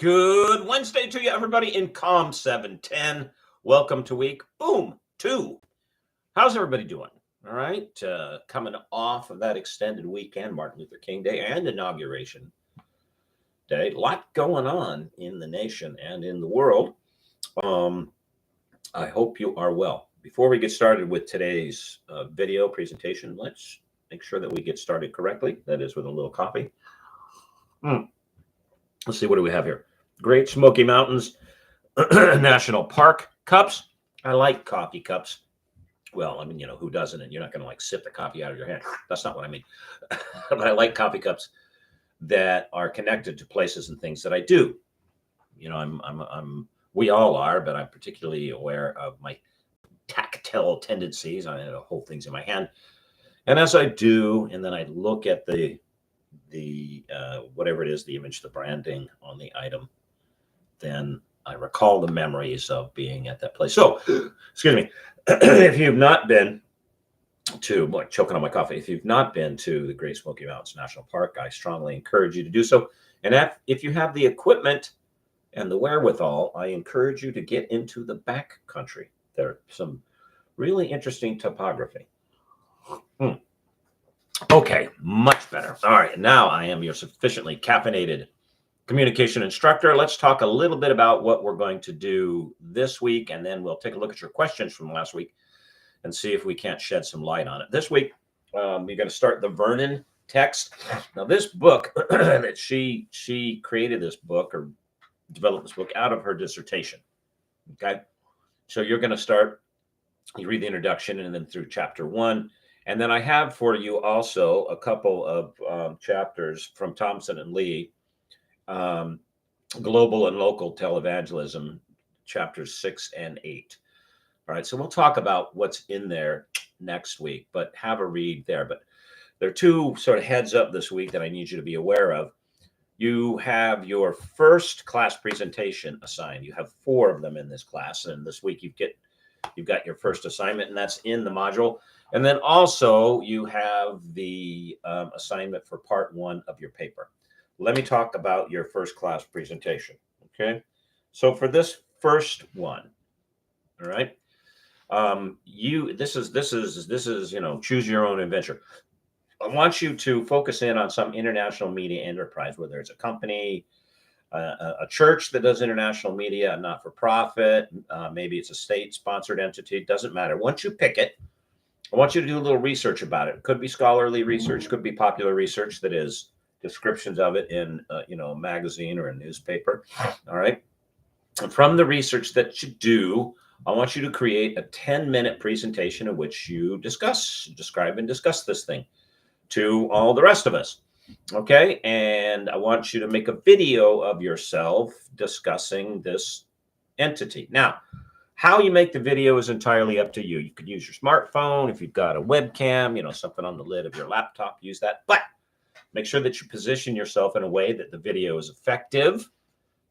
Good Wednesday to you, everybody, in COM 710. Welcome to week, boom, 2. How's everybody doing? All right, coming off of that extended weekend, Martin Luther King Day and Inauguration Day. A lot going on in the nation and in the world. I hope you are well. Before we get started with today's video presentation, let's make sure that we get started correctly. That is with a little coffee. Let's see, what do we have here? Great Smoky Mountains National Park cups. I like coffee cups. Well, I mean, you know, who doesn't? And you're not going to like sip the coffee out of your hand. That's not what I mean. But I like coffee cups that are connected to places and things that I do. You know, we all are, but I'm particularly aware of my tactile tendencies. I hold things in my hand. And as I do, and then I look at the whatever it is, the image, the branding on the item, then I recall the memories of being at that place. So, excuse me, if you've not been to, choking on my coffee, if you've not been to the Great Smoky Mountains National Park, I strongly encourage you to do so. And if you have the equipment and the wherewithal, I encourage you to get into the back country. There's some really interesting topography. Okay, much better. All right, now I am your sufficiently caffeinated communication instructor. Let's talk a little bit about what we're going to do this week, and then we'll take a look at your questions from last week and see if we can't shed some light on it. This week, we're going to start the Vernon text. Now, this book that she created this book or developed this book out of her dissertation. Okay, so you're going to start. You read the introduction and then through chapter 1. And then I have for you also a couple of chapters from Thompson and Lee, Global and Local Televangelism, chapters 6 and 8. All right, so we'll talk about what's in there next week, but have a read there. But there are two sort of heads up this week that I need you to be aware of. You have your first class presentation assigned. You have 4 of them in this class, and this week you've got your first assignment, and that's in the module. And then also you have the assignment for part 1 of your paper. Let me talk about your first class presentation. Okay. So for this first one, all right, this is, you know, choose your own adventure. I want you to focus in on some international media enterprise, whether it's a company, a church that does international media, a not-for-profit, maybe it's a state-sponsored entity, doesn't matter. Once you pick it, I want you to do a little research about it. It could be scholarly research, could be popular research that is descriptions of it in you know, a magazine or a newspaper. All right. And from the research that you do, I want you to create a 10-minute presentation in which you describe and discuss this thing to all the rest of us. Okay. And I want you to make a video of yourself discussing this entity. Now, how you make the video is entirely up to you. You could use your smartphone. If you've got a webcam, you know, something on the lid of your laptop, use that. But make sure that you position yourself in a way that the video is effective.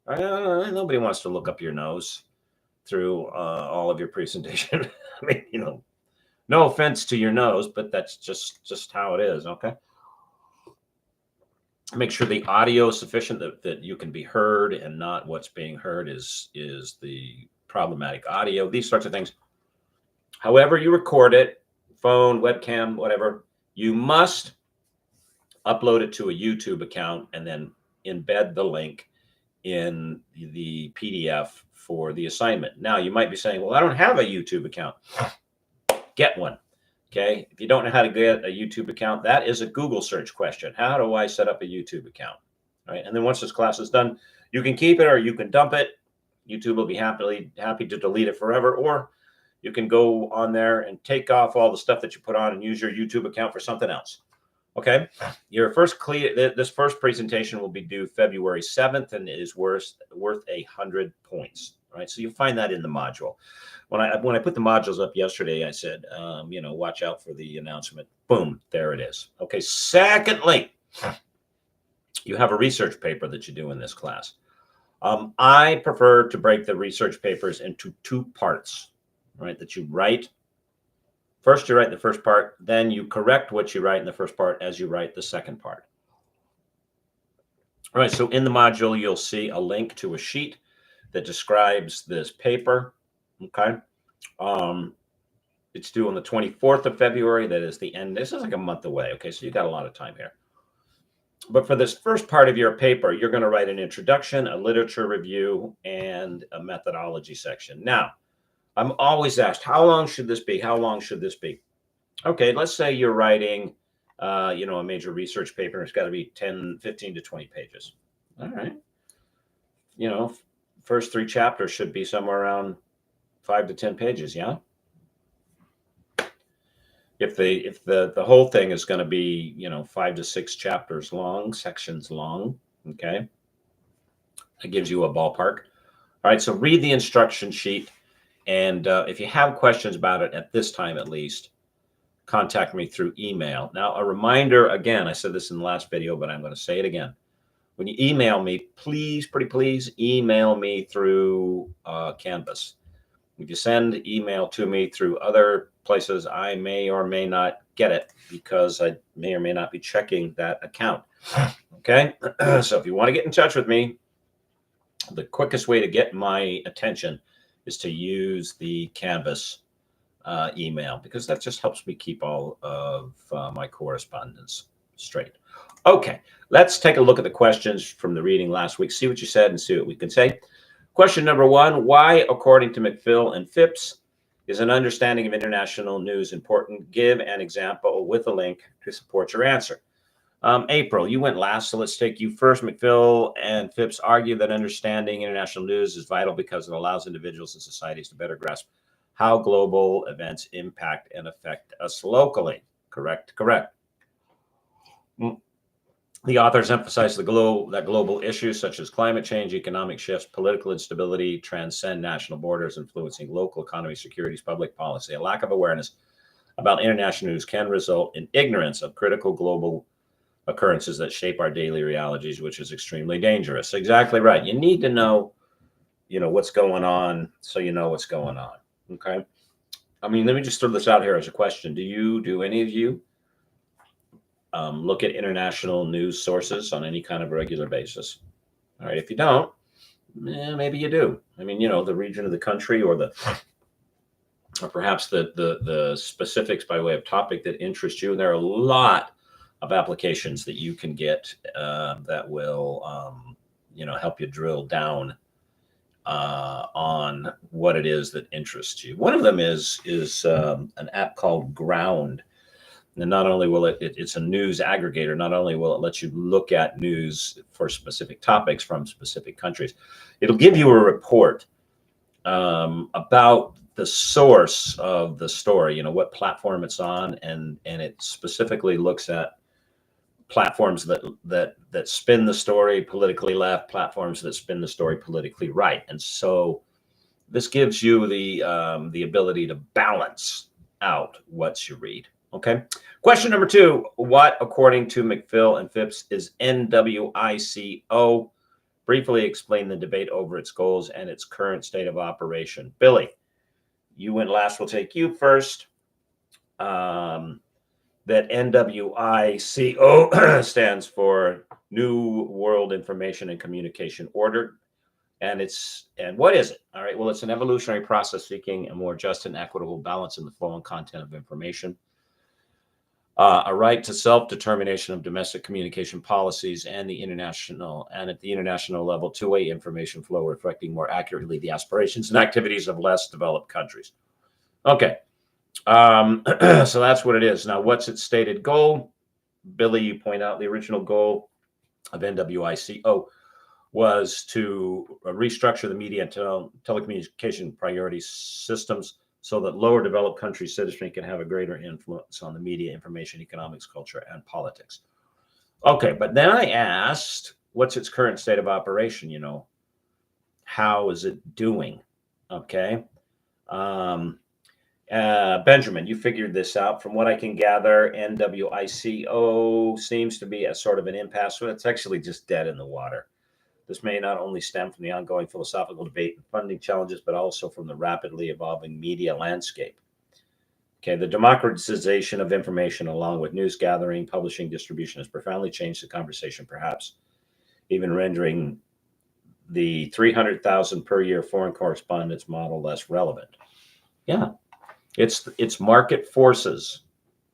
Nobody wants to look up your nose through all of your presentation. I mean, you know, no offense to your nose, but that's just how it is. Okay. Make sure the audio is sufficient that you can be heard, and not what's being heard is the problematic audio, these sorts of things. However you record it, phone, webcam, whatever, you must upload it to a YouTube account and then embed the link in the PDF for the assignment. Now, you might be saying, well, I don't have a YouTube account. Get one. Okay. If you don't know how to get a YouTube account, that is a Google search question. How do I set up a YouTube account? All right. And then once this class is done, you can keep it or you can dump it. YouTube will be happy to delete it forever, or you can go on there and take off all the stuff that you put on and use your YouTube account for something else. Okay. Your this first presentation will be due February 7th, and it is worth 100 points. All right. So you'll find that in the module. When I put the modules up yesterday, I said, you know, watch out for the announcement. Boom, there it is. Okay. Secondly, you have a research paper that you do in this class. I prefer to break the research papers into 2 parts, right? That you write. First, you write the first part, then you correct what you write in the first part as you write the second part. All right, so in the module, you'll see a link to a sheet that describes this paper. Okay. It's due on the 24th of February. That is the end. This is like a month away. Okay, so you got a lot of time here. But for this first part of your paper, you're going to write an introduction, a literature review, and a methodology section. Now, I'm always asked, how long should this be? How long should this be? Okay, let's say you're writing, a major research paper. It's got to be 10, 15 to 20 pages. All right. First 3 chapters should be somewhere around 5 to 10 pages. Yeah. If the whole thing is going to be 5 to 6 chapters long, sections long, okay, that gives you a ballpark. All right, so read the instruction sheet, and if you have questions about it at this time, at least, contact me through email. Now, a reminder again, I said this in the last video, but I'm going to say it again. When you email me, please, pretty please, email me through Canvas. If you send email to me through other places, I may or may not get it because I may or may not be checking that account. Okay, so if you want to get in touch with me, the quickest way to get my attention is to use the Canvas email, because that just helps me keep all of my correspondence straight. Okay, let's take a look at the questions from the reading last week, see what you said and see what we can say. Question number 1, why, according to McPhill and Phipps, is an understanding of international news important? Give an example with a link to support your answer. April, you went last, so let's take you first. McPhill and Phipps argue that understanding international news is vital because it allows individuals and societies to better grasp how global events impact and affect us locally. Correct. The authors emphasize that global issues such as climate change, economic shifts, political instability transcend national borders, influencing local economy, securities, public policy. A lack of awareness about international news can result in ignorance of critical global occurrences that shape our daily realities, which is extremely dangerous. Exactly right. You need to know, what's going on, so you know what's going on. Okay. I mean, let me just throw this out here as a question. Do any of you look at international news sources on any kind of regular basis? All right. If you don't, maybe you do. I mean, the region of the country or perhaps the specifics by way of topic that interest you. And there are a lot of applications that you can get that will, help you drill down on what it is that interests you. One of them is an app called Ground. And not only will it's a news aggregator, not only will it let you look at news for specific topics from specific countries, it'll give you a report about the source of the story, what platform it's on, and it specifically looks at platforms that spin the story politically left, platforms that spin the story politically right. And so this gives you the ability to balance out what you read. Okay. Question number 2, what, according to McPhill and Phipps, is NWICO? Briefly explain the debate over its goals and its current state of operation. Billy, you went last. We'll take you first. That NWICO stands for New World Information and Communication Order. And what is it? All right. Well, it's an evolutionary process seeking a more just and equitable balance in the flow and content of information. A right to self-determination of domestic communication policies and at the international level, two-way information flow reflecting more accurately the aspirations and activities of less developed countries. Okay, so that's what it is. Now, what's its stated goal? Billy, you point out the original goal of NWICO was to restructure the media and telecommunication priority systems so that lower developed country citizenry can have a greater influence on the media, information, economics, culture, and politics. Okay, but then I asked, what's its current state of operation? How is it doing? Okay. Benjamin, you figured this out. From what I can gather, NWICO seems to be at sort of an impasse. So it's actually just dead in the water. This may not only stem from the ongoing philosophical debate and funding challenges, but also from the rapidly evolving media landscape. Okay, the democratization of information, along with news gathering, publishing, distribution, has profoundly changed the conversation, perhaps even rendering the 300,000 per year foreign correspondence model less relevant. Yeah, it's market forces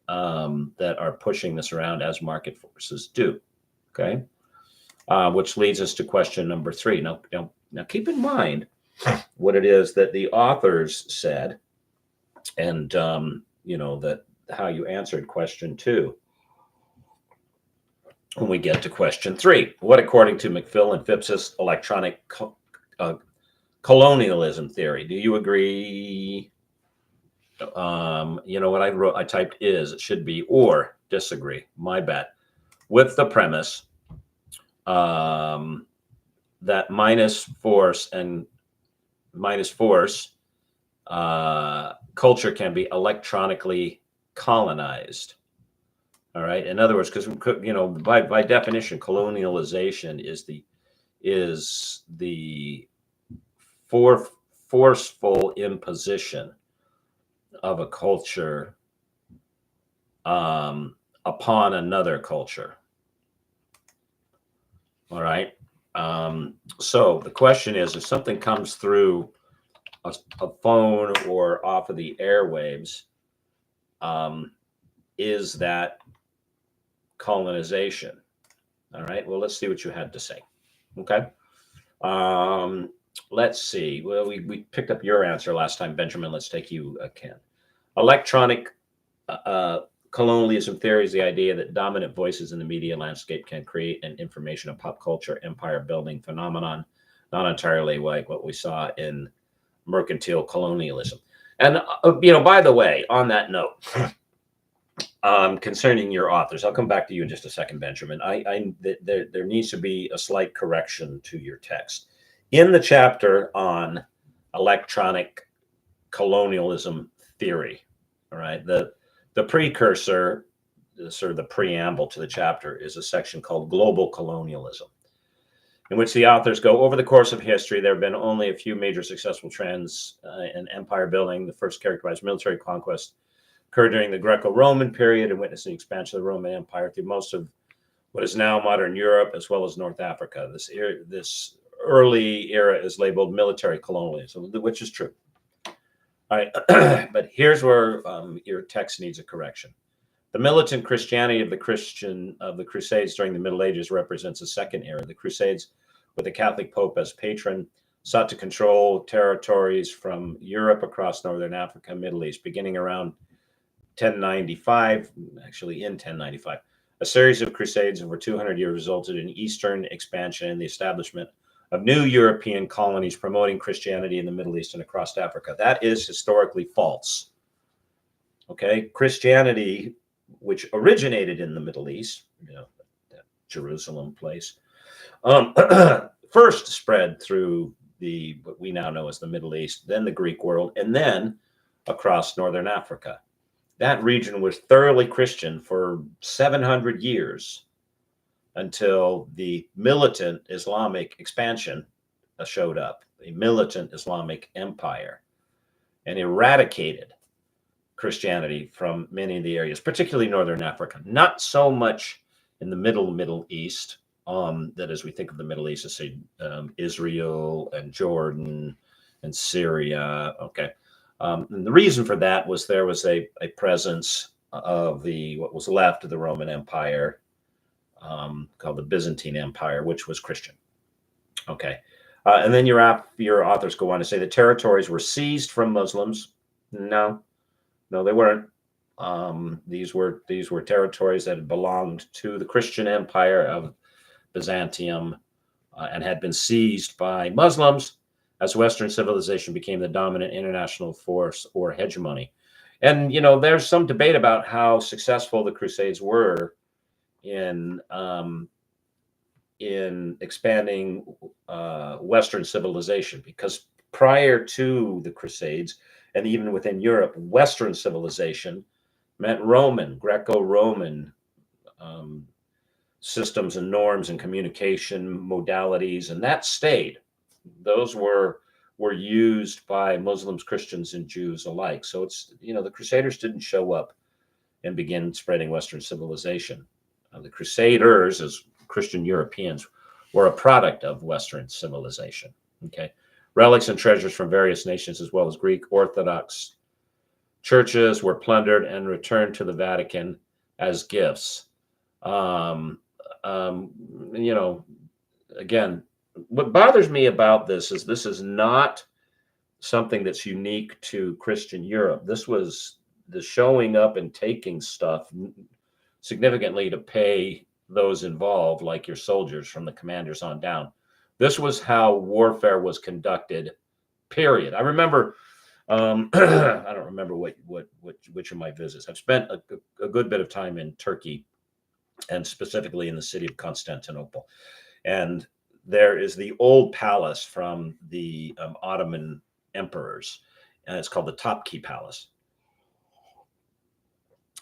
that are pushing this around, as market forces do. Okay, which leads us to question number 3. Now keep in mind what it is that the authors said, and that how you answered question 2. When we get to question 3, what, according to McPhill and Phipps's electronic colonialism theory, do you agree? What I typed is, it should be, or disagree, my bet, with the premise that minus force culture can be electronically colonized. All right. In other words, because by definition, colonialization is the forceful imposition of a culture upon another culture. All right. So the question is, if something comes through a phone or off of the airwaves, is that colonization? All right. Well, let's see what you had to say. Okay. Let's see. Well, we picked up your answer last time, Benjamin. Let's take you, Ken. Electronic colonialism theory is the idea that dominant voices in the media landscape can create an information and pop culture empire building phenomenon, not entirely like what we saw in mercantile colonialism. And by the way, on that note, concerning your authors, I'll come back to you in just a second, Benjamin. There needs to be a slight correction to your text in the chapter on electronic colonialism theory. All right, the precursor, sort of the preamble to the chapter, is a section called Global Colonialism, in which the authors go, over the course of history, there have been only a few major successful trends in empire building. The first characterized military conquest occurred during the Greco-Roman period and witnessed the expansion of the Roman Empire through most of what is now modern Europe, as well as North Africa. This early era is labeled military colonialism, which is true. All right, but here's where your text needs a correction. The militant Christianity of the Crusades during the Middle Ages represents a second era. The Crusades, with the Catholic Pope as patron, sought to control territories from Europe across Northern Africa and Middle East, beginning around 1095, actually in 1095. A series of crusades over 200 years resulted in Eastern expansion and the establishment of new European colonies promoting Christianity in the Middle East and across Africa. That is historically false. Okay, Christianity, which originated in the Middle East, that Jerusalem place, first spread through what we now know as the Middle East, then the Greek world, and then across Northern Africa. That region was thoroughly Christian for 700 years until the militant Islamic expansion showed up, a militant Islamic empire, and eradicated Christianity from many of the areas, particularly Northern Africa. Not so much in the Middle East, that as we think of the Middle East, let's say Israel and Jordan and Syria. Okay. And the reason for that was there was a presence of what was left of the Roman Empire, called the Byzantine Empire, which was Christian. Okay. And then your authors go on to say the territories were seized from Muslims. No, they weren't. These were territories that had belonged to the Christian Empire of Byzantium and had been seized by Muslims as Western civilization became the dominant international force or hegemony. And, there's some debate about how successful the Crusades were in expanding Western civilization, because prior to the Crusades, and even within Europe, Western civilization meant Roman, Greco-Roman systems and norms and communication modalities, and that stayed. Those were used by Muslims, Christians, and Jews alike. So it's, the Crusaders didn't show up and begin spreading Western civilization. The Crusaders, as Christian Europeans, were a product of Western civilization. Okay. Relics and treasures from various nations, as well as Greek Orthodox churches, were plundered and returned to the Vatican as gifts. Um, um, you know, again, what bothers me about this is not something that's unique to Christian Europe. This was the showing up and taking stuff significantly to pay those involved, like your soldiers from the commanders on down. This was how warfare was conducted, period. I remember, I don't remember which of my visits. I've spent a good bit of time in Turkey, and specifically in the city of Constantinople. And there is the old palace from the Ottoman emperors, and it's called the Topkapı Palace.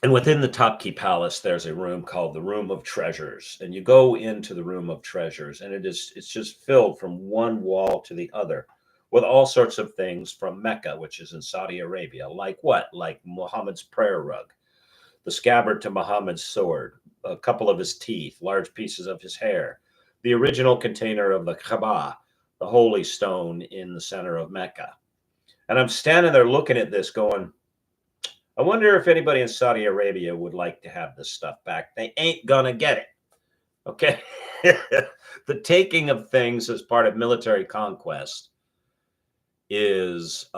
And within the Topkapı Palace, there's a room called the Room of Treasures. And you go into the Room of Treasures, and it's just filled from one wall to the other with all sorts of things from Mecca, which is in Saudi Arabia. Like what? Like Muhammad's prayer rug, the scabbard to Muhammad's sword, a couple of his teeth, large pieces of his hair, the original container of the Kaaba, the holy stone in the center of Mecca. And I'm standing there looking at this going, I wonder if anybody in Saudi Arabia would like to have this stuff back. They ain't gonna get it. Okay. The taking of things as part of military conquest was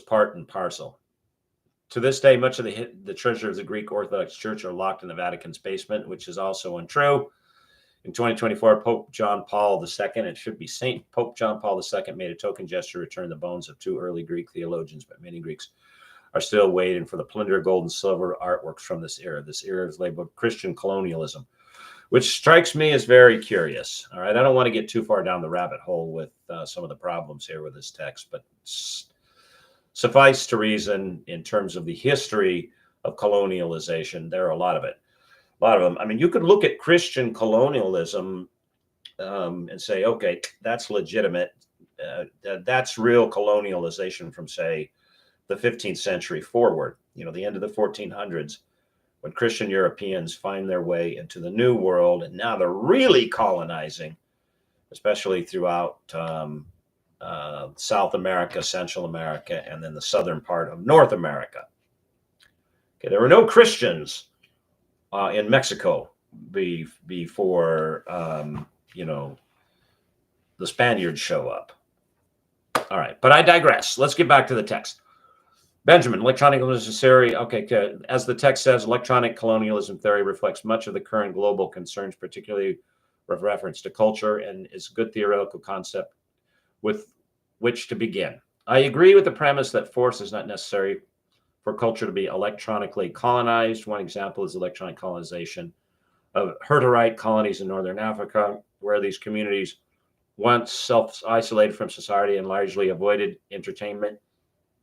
part and parcel. To this day, much of the treasure of the Greek Orthodox Church are locked in the Vatican's basement, which is also untrue. In 2024, Pope John Paul II, it should be Saint Pope John Paul II, made a token gesture to return the bones of two early Greek theologians, but many Greeks are still waiting for the plunder of gold and silver artworks from this era. This era is labeled Christian colonialism, which strikes me as very curious. All right, I don't want to get too far down the rabbit hole with some of the problems here with this text, but suffice to reason, in terms of the history of colonialization, there are a lot of them. I mean, you could look at Christian colonialism and say, okay, that's legitimate. That's real colonialization from, say, the 15th century forward, the end of the 1400s, when Christian Europeans find their way into the New World, and now they're really colonizing, especially throughout South America, Central America, and then the southern part of North America. Okay, there were no Christians in Mexico before the Spaniards show up. All right, but I digress. Let's get back to the text. Benjamin, electronic colonialism theory. Okay, as the text says, electronic colonialism theory reflects much of the current global concerns, particularly with reference to culture, and is a good theoretical concept with which to begin. I agree with the premise that force is not necessary for culture to be electronically colonized. One example is electronic colonization of Hurterite colonies in Northern Africa, where these communities once self-isolated from society and largely avoided entertainment,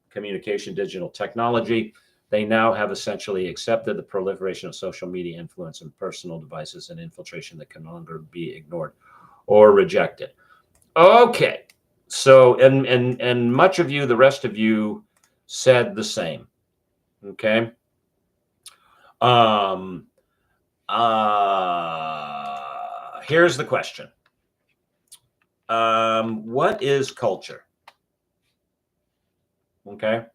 communication, digital technology. They now have essentially accepted the proliferation of social media influence and personal devices and infiltration that can no longer be ignored or rejected. Okay, so and much of you, the rest of you, said the same. Okay. Here's the question. What is culture? Okay.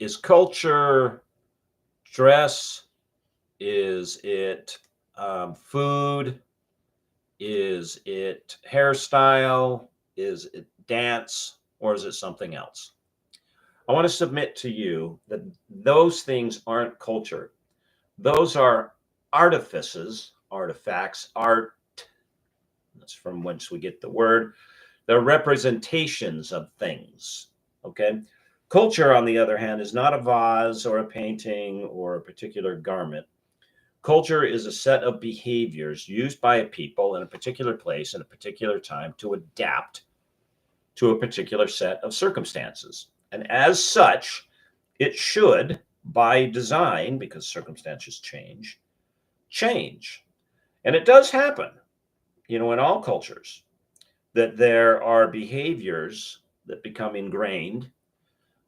Is culture dress? Is it food? Is it hairstyle? Is it dance? Or is it something else? I want to submit to you that those things aren't culture. Those are artifices, artifacts, art. That's from whence we get the word. They're representations of things. Okay. Culture, on the other hand, is not a vase or a painting or a particular garment. Culture is a set of behaviors used by a people in a particular place in a particular time to adapt to a particular set of circumstances. And as such, it should, by design, because circumstances change. And it does happen, in all cultures, that there are behaviors that become ingrained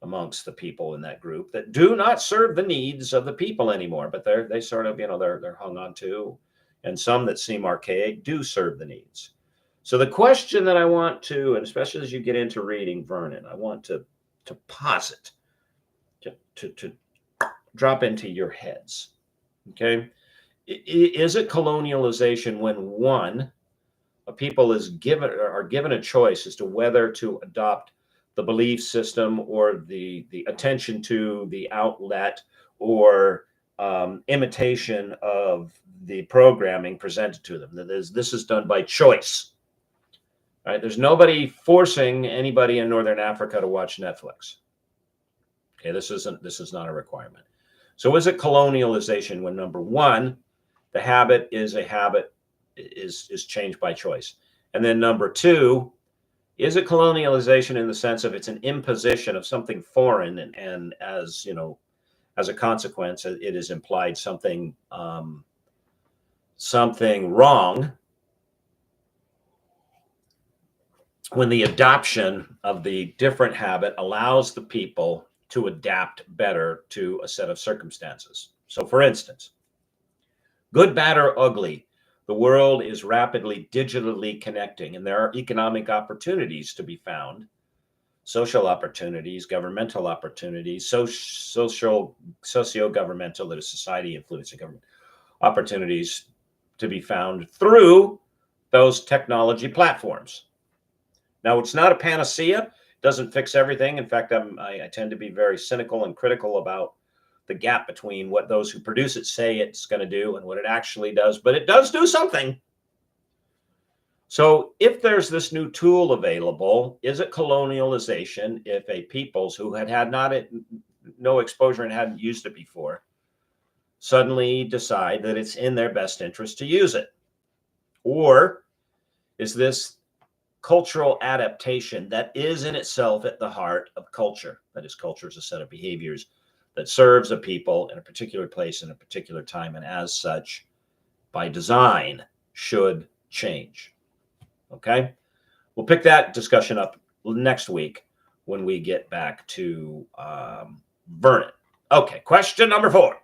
amongst the people in that group that do not serve the needs of the people anymore, but they sort of, they're hung on to and some that seem archaic do serve the needs. So the question that I want to, and especially as you get into reading Vernon, I want to posit, to drop into your heads. Okay, is it colonialization when a people are given a choice as to whether to adopt the belief system or the attention to the outlet or imitation of the programming presented to them? This is done by choice. Right? There's nobody forcing anybody in Northern Africa to watch Netflix. Okay, this is not a requirement. So is it colonialization when, number one, the habit is changed by choice? And then number two, is it colonialization in the sense of it's an imposition of something foreign, and as you know, as a consequence, it is implied something wrong when the adoption of the different habit allows the people to adapt better to a set of circumstances. So for instance, good, bad, or ugly, the world is rapidly digitally connecting, and there are economic opportunities to be found, social opportunities, governmental opportunities, socio-governmental, that is society influencing government, opportunities to be found through those technology platforms. Now, it's not a panacea, doesn't fix everything. In fact, I tend to be very cynical and critical about the gap between what those who produce it say it's going to do and what it actually does, but it does do something. So if there's this new tool available, is it colonialization if a peoples who had no exposure and hadn't used it before suddenly decide that it's in their best interest to use it? Or is this cultural adaptation that is in itself at the heart of culture? That is, culture is a set of behaviors that serves a people in a particular place in a particular time, and as such, by design, should change. Okay? We'll pick that discussion up next week when we get back to Vernon. Okay, question number 4.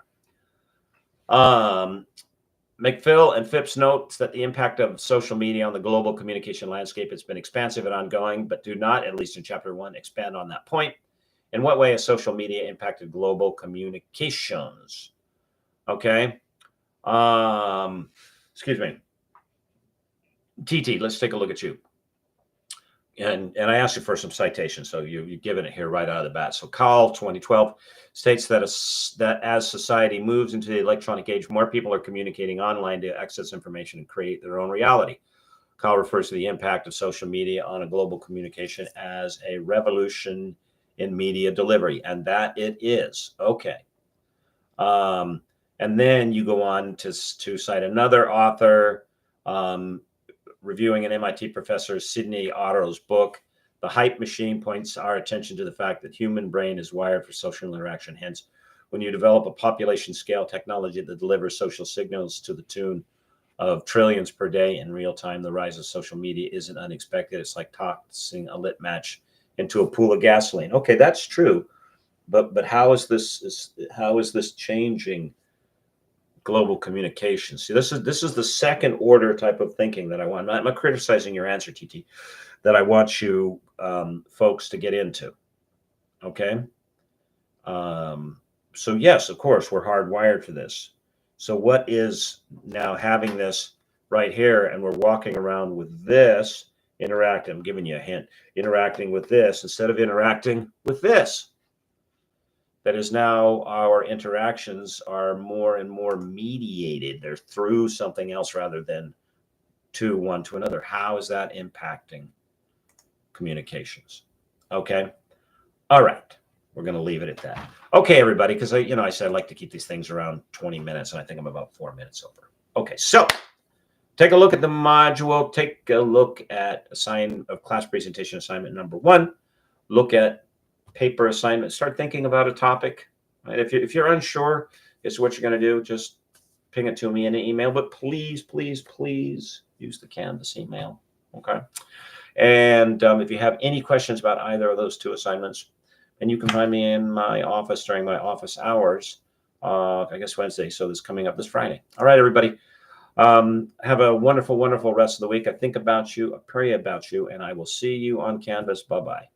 McPhill and Phipps notes that the impact of social media on the global communication landscape has been expansive and ongoing, but do not, at least in chapter 1, expand on that point. In what way has social media impacted global communications? Okay. Excuse me. TT, let's take a look at you. And I asked you for some citations, so you've given it here right out of the bat. So Call 2012 states that as society moves into the electronic age, more people are communicating online to access information and create their own reality. Call refers to the impact of social media on a global communication as a revolution in media delivery, and that it is. Okay. And then you go on to cite another author, reviewing an MIT professor, Sidney Otto's book. The Hype Machine points our attention to the fact that human brain is wired for social interaction. Hence, when you develop a population scale technology that delivers social signals to the tune of trillions per day in real time, the rise of social media isn't unexpected. It's like tossing a lit match into a pool of gasoline. Okay, that's true, but how is this changing global communication? See, this is the second order type of thinking that I want. I'm not criticizing your answer, TT, that I want you folks to get into. Okay. So yes, of course, we're hardwired for this. So what is now having this right here, and we're walking around with this, interacting, I'm giving you a hint, interacting with this instead of interacting with this. That is, now our interactions are more and more mediated. They're through something else rather than one to another. How is that impacting communications? Okay. All right. We're going to leave it at that. Okay, everybody, because I said I like to keep these things around 20 minutes, and I think I'm about 4 minutes over. Okay, so take a look at the module. Take a look at class presentation assignment number 1. Look at paper assignment. Start thinking about a topic. Right? If you're unsure as to what you're going to do, just ping it to me in an email. But please, please, please use the Canvas email. Okay. And if you have any questions about either of those 2 assignments, and you can find me in my office during my office hours, I guess Wednesday. So this coming up this Friday. All right, everybody. Have a wonderful, wonderful rest of the week. I think about you, I pray about you, and I will see you on Canvas. Bye-bye.